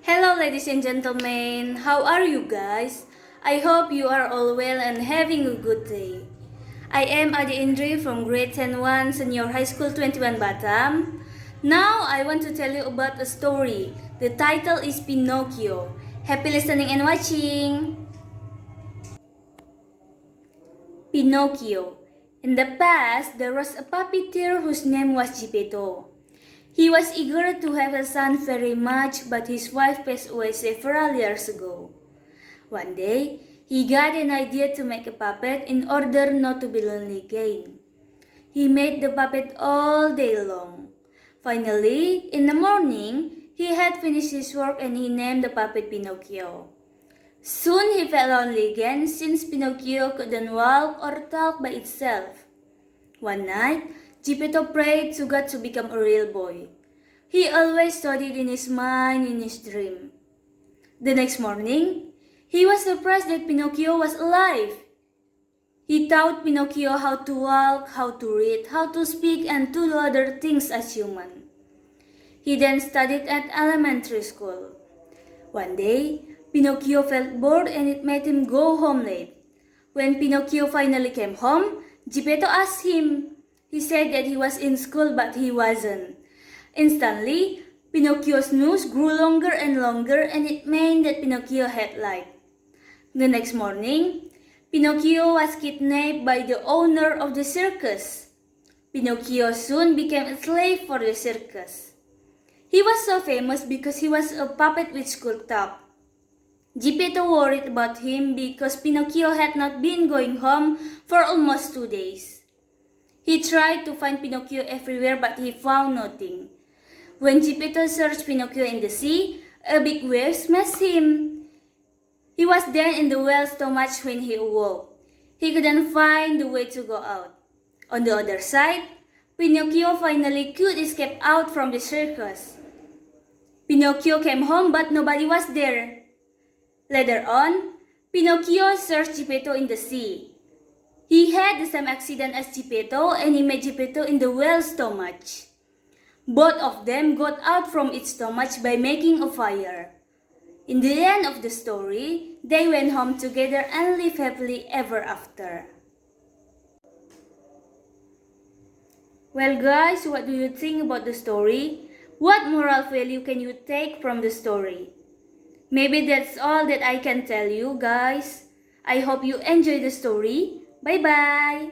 Hello ladies and gentlemen, how are you guys? I hope you are all well and having a good day. I am Ade Indri from grade 10-1 Senior High School 21 Batam. Now I want to tell you about a story. The title is Pinocchio. Happy listening and watching. Pinocchio. In the past, there was a puppeteer whose name was Geppetto. He was eager to have a son very much, but his wife passed away several years ago. One day, he got an idea to make a puppet in order not to be lonely again. He made the puppet all day long. Finally, in the morning, he had finished his work and he named the puppet Pinocchio. Soon he felt lonely again since Pinocchio couldn't walk or talk by itself. One night, Geppetto prayed to God to become a real boy. He always thought it in his mind, in his dream. The next morning, he was surprised that Pinocchio was alive. He taught Pinocchio how to walk, how to read, how to speak, and to do other things as human. He then studied at elementary school. One day, Pinocchio felt bored and it made him go home late. When Pinocchio finally came home, Geppetto asked him. He said that he was in school but he wasn't. Instantly, Pinocchio's nose grew longer and longer and it meant that Pinocchio had light. The next morning, Pinocchio was kidnapped by the owner of the circus. Pinocchio soon became a slave for the circus. He was so famous because he was a puppet which could talk. Geppetto worried about him because Pinocchio had not been going home for almost 2 days. He tried to find Pinocchio everywhere but he found nothing. When Geppetto searched Pinocchio in the sea, a big wave smashed him. He was then in the well so much when he awoke. He couldn't find the way to go out. On the other side, Pinocchio finally could escape out from the circus. Pinocchio came home but nobody was there. Later on, Pinocchio searched Geppetto in the sea. He had the same accident as Geppetto and he made Geppetto in the whale's stomach. Both of them got out from its stomach by making a fire. In the end of the story, they went home together and lived happily ever after. Well guys, what do you think about the story? What moral value can you take from the story? Maybe that's all that I can tell you guys. I hope you enjoy the story. Bye-bye!